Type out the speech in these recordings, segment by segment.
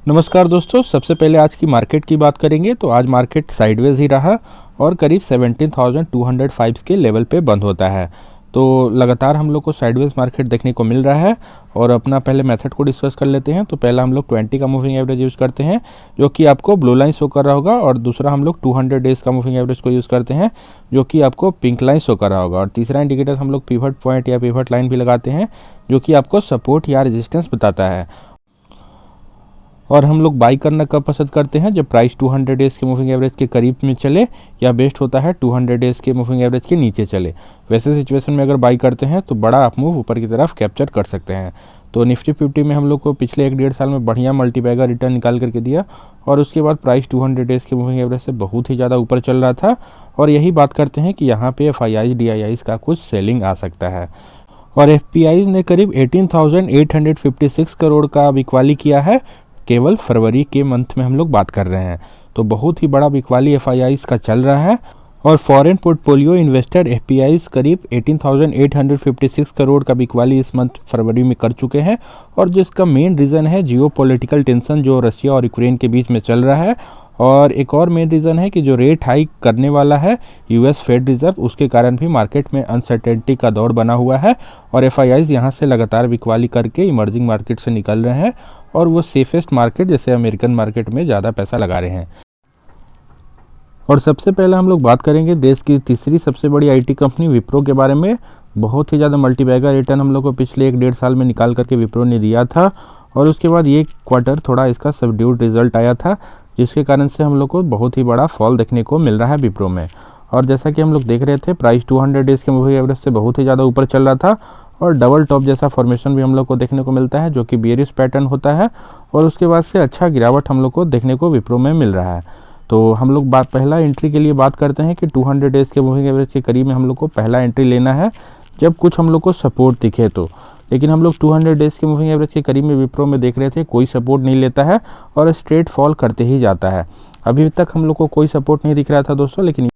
नमस्कार दोस्तों, सबसे पहले आज की मार्केट की बात करेंगे तो आज मार्केट साइडवेज ही रहा और करीब 17,205 के लेवल पे बंद होता है। तो लगातार हम लोग को साइडवेज मार्केट देखने को मिल रहा है और अपना पहले मेथड को डिस्कस कर लेते हैं। तो पहला हम लोग 20 का मूविंग एवरेज यूज़ करते हैं जो कि आपको ब्लू लाइन शो कर रहा होगा, और दूसरा हम लोग 200 डेज़ का मूविंग एवरेज को यूज़ करते हैं जो कि आपको पिंक लाइन शो कर रहा होगा, और तीसरा इंडिकेटर हम लोग पिवट पॉइंट या पिवट लाइन भी लगाते हैं जो कि आपको सपोर्ट या रेजिस्टेंस बताता है। और हम लोग बाई करना कब पसंद करते हैं? जब प्राइस 200 डेज़ के मूविंग एवरेज के करीब में चले, या बेस्ट होता है 200 डेज़ के मूविंग एवरेज के नीचे चले। वैसे सिचुएशन में अगर बाई करते हैं तो बड़ा अप मूव ऊपर की तरफ कैप्चर कर सकते हैं। तो निफ्टी 50 में हम लोग को पिछले 1-1.5 साल में बढ़िया मल्टीबैगर रिटर्न निकाल करके दिया, और उसके बाद प्राइस 200 डेज़ के मूविंग एवरेज से बहुत ही ज़्यादा ऊपर चल रहा था। और यही बात करते हैं कि यहाँ पे FIIs DIIs का कुछ सेलिंग आ सकता है, और FPIs ने करीब 18,856 करोड़ का बिकवाली किया है केवल फरवरी के मंथ में हम लोग बात कर रहे हैं। तो बहुत ही बड़ा बिकवाली FIIs का चल रहा है, और फॉरेन पोर्टफोलियो इन्वेस्टेड FPIs करीब 18,856 करोड़ का बिकवाली इस मंथ फरवरी में कर चुके हैं। और जिसका मेन रीज़न है जियोपॉलिटिकल टेंशन जो रशिया और यूक्रेन के बीच में चल रहा है, और एक और मेन रीज़न है कि जो रेट हाइक करने वाला है US फेड रिजर्व, उसके कारण भी मार्केट में अनसर्टेनिटी का दौर बना हुआ है, और FIIs यहाँ से लगातार बिकवाली करके इमर्जिंग मार्केट से निकल रहे हैं, और वो सेफेस्ट मार्केट जैसे अमेरिकन मार्केट में ज़्यादा पैसा लगा रहे हैं। और सबसे पहले हम लोग बात करेंगे देश की तीसरी सबसे बड़ी IT कंपनी विप्रो के बारे में। बहुत ही ज़्यादा मल्टीबैगर रिटर्न हम लोग को पिछले 1-1.5 साल में निकाल करके विप्रो ने दिया था, और उसके बाद ये क्वार्टर थोड़ा इसका सबड्यूड रिजल्ट आया था, जिसके कारण से हम लोग को बहुत ही बड़ा फॉल देखने को मिल रहा है विप्रो में। और जैसा कि हम लोग देख रहे थे, प्राइस 200 डेज़ के मूविंग एवरेज से बहुत ही ज़्यादा ऊपर चल रहा था, और डबल टॉप जैसा फॉर्मेशन भी हम लोग को देखने को मिलता है जो कि बेयरिश पैटर्न होता है, और उसके बाद से अच्छा गिरावट हम लोग को देखने को विप्रो में मिल रहा है। तो हम लोग पहला एंट्री के लिए बात करते हैं कि 200 डेज़ के मूविंग एवरेज के करीब में हम लोग को पहला एंट्री लेना है जब कुछ हम लोग को सपोर्ट दिखे तो। लेकिन हम लोग 200 डेज़ के मूविंग एवरेज के करीब में विप्रो में देख रहे थे कोई सपोर्ट नहीं लेता है और स्ट्रेट फॉल करते ही जाता है। अभी तक हम लोग को कोई सपोर्ट नहीं दिख रहा था दोस्तों, लेकिन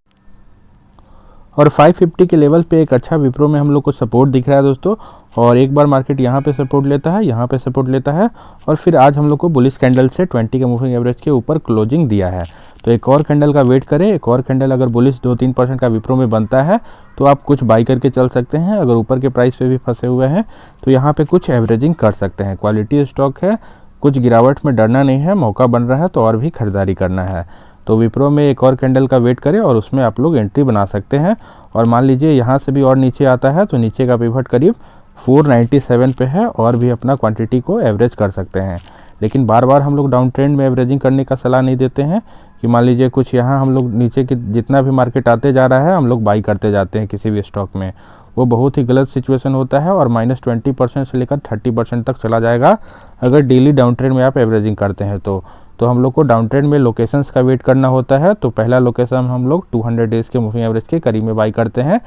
और 550 के लेवल पे एक अच्छा विप्रो में हम लोग को सपोर्ट दिख रहा है दोस्तों। और एक बार मार्केट यहाँ पे सपोर्ट लेता है, यहाँ पे सपोर्ट लेता है, और फिर आज हम लोग को बुलिश कैंडल से 20 के मूविंग एवरेज के ऊपर क्लोजिंग दिया है। तो एक और कैंडल का वेट करें, एक और कैंडल अगर बुलिश 2-3% का विप्रो में बनता है तो आप कुछ बाई करके चल सकते हैं। अगर ऊपर के प्राइस पे भी फंसे हुए हैं तो यहाँ पे कुछ एवरेजिंग कर सकते हैं। क्वालिटी स्टॉक है, कुछ गिरावट में डरना नहीं है, मौका बन रहा है तो और भी खरीदारी करना है। तो विप्रो में एक और कैंडल का वेट करें और उसमें आप लोग एंट्री बना सकते हैं। और मान लीजिए यहाँ से भी और नीचे आता है तो नीचे का पिवट करीब 497 पे है, और भी अपना क्वांटिटी को एवरेज कर सकते हैं। लेकिन बार बार हम लोग डाउन ट्रेंड में एवरेजिंग करने का सलाह नहीं देते हैं कि मान लीजिए कुछ यहाँ हम लोग नीचे की जितना भी मार्केट आते जा रहा है हम लोग बाई करते जाते हैं किसी भी स्टॉक में। वो बहुत ही गलत सिचुएशन होता है, और -20% से लेकर 30% तक चला जाएगा अगर डेली डाउन ट्रेंड में आप एवरेजिंग करते हैं तो हम लोग को डाउन ट्रेंड में लोकेशंस का वेट करना होता है। तो पहला लोकेशन हम लोग 200 डेज़ के मूविंग एवरेज के करीब में बाई करते हैं।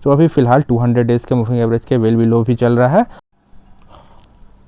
तो अभी फिलहाल 200 डेज़ के मूविंग एवरेज के वेल बिलो भी चल रहा है।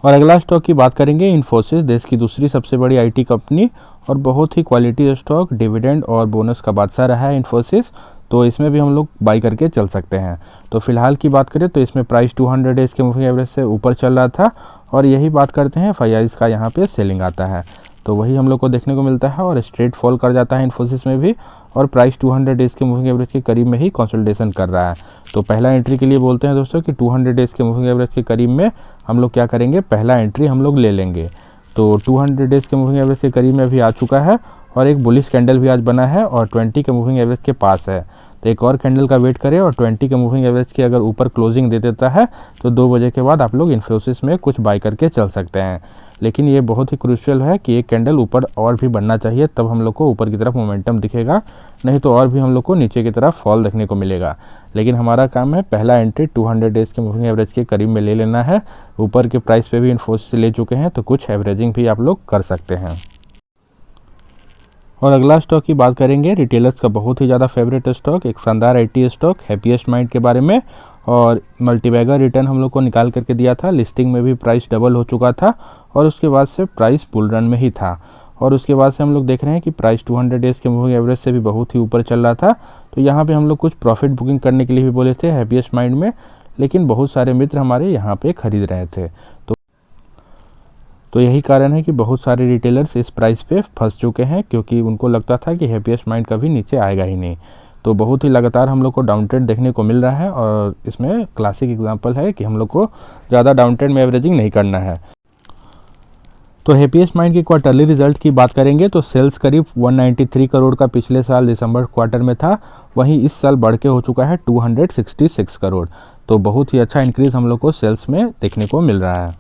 और अगला स्टॉक की बात करेंगे इन्फोसिस, देश की दूसरी सबसे बड़ी IT कंपनी, और बहुत ही क्वालिटी स्टॉक, डिविडेंड और बोनस का बादशाह रहा है इन्फोसिस। तो इसमें भी हम लोग बाई करके चल सकते हैं। तो फिलहाल की बात करें तो इसमें प्राइस 200 डेज़ के मूविंग एवरेज से ऊपर चल रहा था, और यही बात करते हैं FIIs का यहाँ पे सेलिंग आता है तो वही हम लोग को देखने को मिलता है, और स्ट्रेट फॉल कर जाता है इन्फोसिस में भी, और प्राइस 200 डेज़ के मूविंग एवरेज के करीब में ही कंसोलिडेशन कर रहा है। तो पहला एंट्री के लिए बोलते हैं दोस्तों कि 200 डेज़ के मूविंग एवरेज के करीब में हम लोग क्या करेंगे, पहला एंट्री हम लोग ले लेंगे। तो 200 डेज़ के मूविंग एवरेज के करीब में अभी आ चुका है, और एक बुलिश कैंडल भी आज बना है और 20 के मूविंग एवरेज के पास है। तो एक और कैंडल का वेट करें, और 20 के मूविंग एवरेज के अगर ऊपर क्लोजिंग दे देता है तो 2 बजे के बाद आप लोग इन्फोसिस में कुछ बाई करके चल सकते हैं। लेकिन ये बहुत ही क्रूशियल है कि एक कैंडल ऊपर और भी बनना चाहिए, तब हम लोग को ऊपर की तरफ मोमेंटम दिखेगा, नहीं तो और भी हम लोग को नीचे की तरफ फॉल देखने को मिलेगा। लेकिन हमारा काम है पहला एंट्री 200 डेज़ के मूविंग एवरेज के करीब में ले लेना है। ऊपर के प्राइस पे भी इन्फोसिस ले चुके हैं तो कुछ एवरेजिंग भी आप लोग कर सकते हैं। और अगला स्टॉक की बात करेंगे रिटेलर्स का बहुत ही ज़्यादा फेवरेट स्टॉक, एक शानदार IT स्टॉक हैप्पीएस्ट माइंड के बारे में। और मल्टीबैगर रिटर्न हम लोग को निकाल करके दिया था, लिस्टिंग में भी प्राइस डबल हो चुका था, और उसके बाद से प्राइस बुल रन में ही था। और उसके बाद से हम लोग देख रहे हैं कि प्राइस 200 डेज़ के मूविंग एवरेज से भी बहुत ही ऊपर चल रहा था। तो यहाँ पे हम लोग कुछ प्रॉफिट बुकिंग करने के लिए भी बोले थे हैप्पीएस्ट माइंड में, लेकिन बहुत सारे मित्र हमारे यहाँ पे खरीद रहे थे। तो यही कारण है कि बहुत सारे रिटेलर्स इस प्राइस पे फंस चुके हैं, क्योंकि उनको लगता था कि हैप्पीएस्ट माइंड कभी नीचे आएगा ही नहीं। तो बहुत ही लगातार हम लोग को डाउन ट्रेड देखने को मिल रहा है, और इसमें क्लासिक एग्जांपल है कि हम लोग को ज़्यादा डाउन ट्रेड में एवरेजिंग नहीं करना है। तो हैप्पीएस्ट माइंड की क्वार्टरली रिजल्ट की बात करेंगे तो सेल्स करीब 193 करोड़ का पिछले साल दिसंबर क्वार्टर में था, वहीं इस साल बढ़ के हो चुका है 266 करोड़। तो बहुत ही अच्छा इंक्रीज़ हम लोग को सेल्स में देखने को मिल रहा है।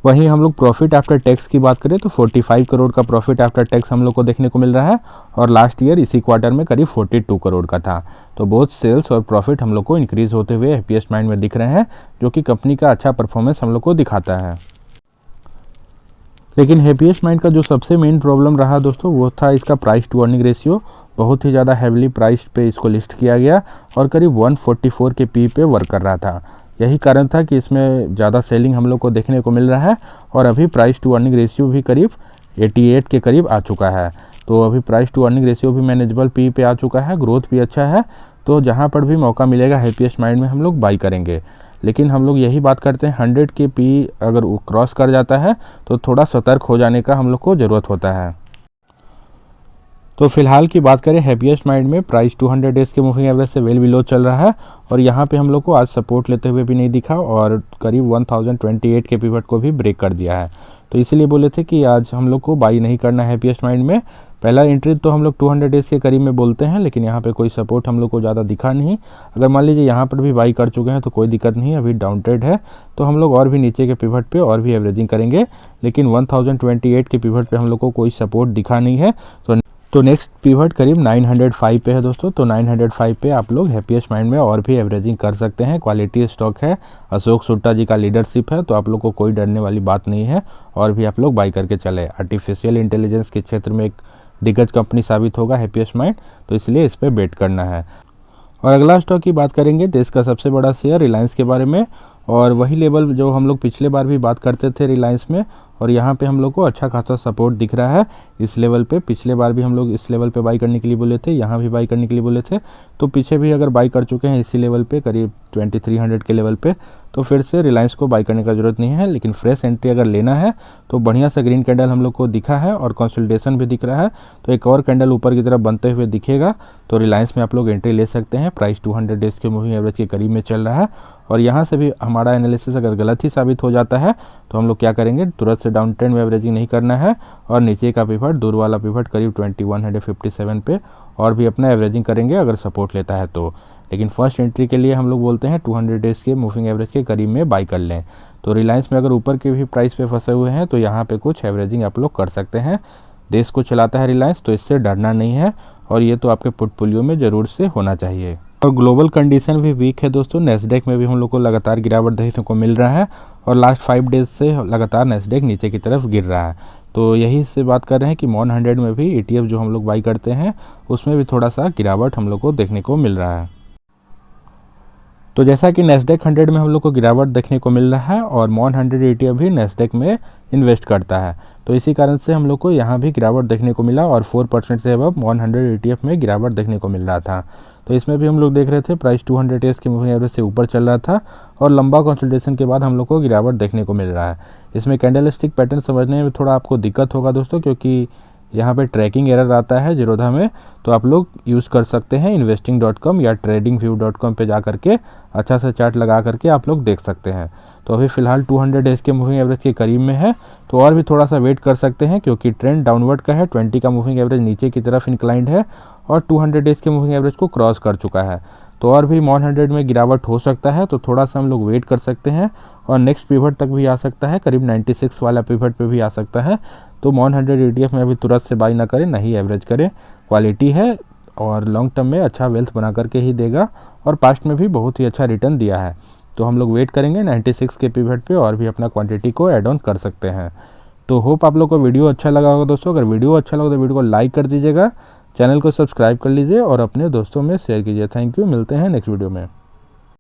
वहीं हम लोग प्रॉफिट आफ्टर टैक्स की बात करें तो 45 करोड़ का प्रॉफिट आफ्टर टैक्स हम लोग को देखने को मिल रहा है, और लास्ट ईयर इसी क्वार्टर में करीब 42 करोड़ का था। तो बहुत सेल्स और प्रॉफिट हम लोग को इंक्रीज़ होते हुए हैप्पीएस्ट माइंड में दिख रहे हैं, जो कि कंपनी का अच्छा परफॉर्मेंस हम लोग को दिखाता है। लेकिन हैप्पीएस्ट माइंड का जो सबसे मेन प्रॉब्लम रहा दोस्तों, वो था इसका प्राइस टू अर्निंग रेशियो। बहुत ही ज़्यादा हैवीली प्राइस पे इसको लिस्ट किया गया, और करीब 144 के पी पे वर्क कर रहा था। यही कारण था कि इसमें ज़्यादा सेलिंग हम लोग को देखने को मिल रहा है, और अभी प्राइस टू अर्निंग रेशियो भी करीब 88 के करीब आ चुका है। तो अभी प्राइस टू अर्निंग रेशियो भी मैनेजेबल पी पे आ चुका है, ग्रोथ भी अच्छा है। तो जहाँ पर भी मौका मिलेगा हैप्पीएस्ट माइंड में हम लोग बाई करेंगे। लेकिन हम लोग यही बात करते हैं, 100 के पी अगर वो क्रॉस कर जाता है तो थोड़ा सतर्क हो जाने का हम लोग को ज़रूरत होता है। तो फिलहाल की बात करें हैप्पीएस्ट माइंड में प्राइस 200 डेज़ के मूविंग एवरेज से वेल बिलो चल रहा है, और यहाँ पे हम लोग को आज सपोर्ट लेते हुए भी नहीं दिखा, और करीब 1028 के पिवट को भी ब्रेक कर दिया है। तो इसीलिए बोले थे कि आज हम लोग को बाई नहीं करना है हैप्पीएस्ट माइंड में। पहला एंट्री तो हम लोग 200 डेज़ के करीब में बोलते हैं, लेकिन यहाँ पे कोई सपोर्ट हम लोग को ज़्यादा दिखा नहीं। अगर मान लीजिए यहाँ पर भी बाई कर चुके हैं तो कोई दिक्कत नहीं, अभी डाउन ट्रेड है, तो हम लोग और भी नीचे के पिवट पे और भी एवरेजिंग करेंगे। लेकिन 1028 के पिवट पे हम लोग को कोई सपोर्ट दिखा नहीं है। तो नेक्स्ट पिवट करीब 905 पे है दोस्तों। तो 905 पे आप लोग हैप्पीएस्ट माइंड में और भी एवरेजिंग कर सकते हैं। क्वालिटी स्टॉक है, अशोक सुट्टा जी का लीडरशिप है, तो आप लोग को कोई डरने वाली बात नहीं है, और भी आप लोग बाई करके चले। आर्टिफिशियल इंटेलिजेंस के क्षेत्र में एक दिग्गज कंपनी साबित होगा हैप्पीएस्ट माइंड, तो इसलिए इस पर बेट करना है। और अगला स्टॉक की बात करेंगे देश का सबसे बड़ा शेयर रिलायंस के बारे में, और वही लेवल जो हम लोग पिछले बार भी बात करते थे रिलायंस में, और यहाँ पे हम लोग को अच्छा खासा सपोर्ट दिख रहा है इस लेवल पे। पिछले बार भी हम लोग इस लेवल पे बाई करने के लिए बोले थे, यहाँ भी बाई करने के लिए बोले थे, तो पीछे भी अगर बाई कर चुके हैं इसी लेवल पे करीब 2300 के लेवल पे, तो फिर से रिलायंस को बाई करने का ज़रूरत नहीं है। लेकिन फ्रेश एंट्री अगर लेना है तो बढ़िया सा ग्रीन कैंडल हम लोग को दिखा है, और कंसोलिडेशन भी दिख रहा है, तो एक और कैंडल ऊपर की तरफ बनते हुए दिखेगा तो रिलायंस में आप लोग एंट्री ले सकते हैं। प्राइस 200 डेज़ के मूविंग एवरेज के करीब में चल रहा है, और यहाँ से भी हमारा एनालिसिस अगर गलत ही साबित हो जाता है तो हम लोग क्या करेंगे, तुरंत से डाउन ट्रेंड में एवरेजिंग नहीं करना है, और नीचे का पिवट दूर वाला पिवट करीब 2157 पे और भी अपना एवरेजिंग करेंगे अगर सपोर्ट लेता है तो। लेकिन फर्स्ट एंट्री के लिए हम लोग बोलते हैं 200 डेज़ के मूविंग एवरेज के करीब में बाई कर लें। तो रिलायंस में अगर ऊपर के भी प्राइस पे फंसे हुए हैं तो यहाँ पे कुछ एवरेजिंग आप लोग कर सकते हैं। देश को चलाता है रिलायंस, तो इससे डरना नहीं है, और ये तो आपके पोर्टफोलियो में ज़रूर से होना चाहिए। और ग्लोबल कंडीशन भी वीक है दोस्तों। नेस्डेक में भी हम लोग को लगातार गिरावट देखने को मिल रहा है, और लास्ट 5 डेज से लगातार नेस्डेक नीचे की तरफ गिर रहा है। तो यही से बात कर रहे हैं कि मॉन 100 में भी ETF जो हम लोग बाई करते हैं उसमें भी थोड़ा सा गिरावट हम लोग को देखने को मिल रहा है। तो जैसा कि नेस्डेक 100 में हम लोग को गिरावट देखने को मिल रहा है, और मॉन 100 ETF भी नेस्डेक में इन्वेस्ट करता है, तो इसी कारण से हम लोग को यहाँ भी गिरावट देखने को मिला, और 4% से अब मॉन 100 ETF में गिरावट देखने को मिल रहा था। तो इसमें भी हम लोग देख रहे थे प्राइस 200 डेज़ के मूविंग एवरेज से ऊपर चल रहा था, और लंबा कंसोलिडेशन के बाद हम लोग को गिरावट देखने को मिल रहा है। इसमें कैंडल स्टिक पैटर्न समझने में थोड़ा आपको दिक्कत होगा दोस्तों, क्योंकि यहाँ पे ट्रैकिंग एरर आता है जीरोधा में, तो आप लोग यूज़ कर सकते हैं investing.com या tradingview.com पे जा करके अच्छा सा चार्ट लगा करके आप लोग देख सकते हैं। तो अभी फ़िलहाल 200 डेज़ के मूविंग एवरेज के करीब में है, तो और भी थोड़ा सा वेट कर सकते हैं, क्योंकि ट्रेंड डाउनवर्ड का है। 20 का मूविंग एवरेज नीचे की तरफ इंक्लाइंड है, और 200 डेज़ के मूविंग एवरेज को क्रॉस कर चुका है, तो और भी मॉन 100 में गिरावट हो सकता है। तो थोड़ा सा हम लोग वेट कर सकते हैं, और नेक्स्ट पिवट तक भी आ सकता है, करीब 96 वाला पिवट पे भी आ सकता है। तो मॉन 100 ETF में अभी तुरंत से बाई ना करें, ना ही एवरेज करें। क्वालिटी है और लॉन्ग टर्म में अच्छा वेल्थ बना करके ही देगा, और पास्ट में भी बहुत ही अच्छा रिटर्न दिया है। तो हम लोग वेट करेंगे 96 के पिवट पे, और भी अपना क्वांटिटी को ऐड ऑन कर सकते हैं। तो होप आप लोग को वीडियो अच्छा लगा होगा दोस्तों। अगर वीडियो अच्छा लगा तो वीडियो को लाइक कर दीजिएगा, चैनल को सब्सक्राइब कर लीजिए, और अपने दोस्तों में शेयर कीजिए। थैंक यू, मिलते हैं नेक्स्ट वीडियो में।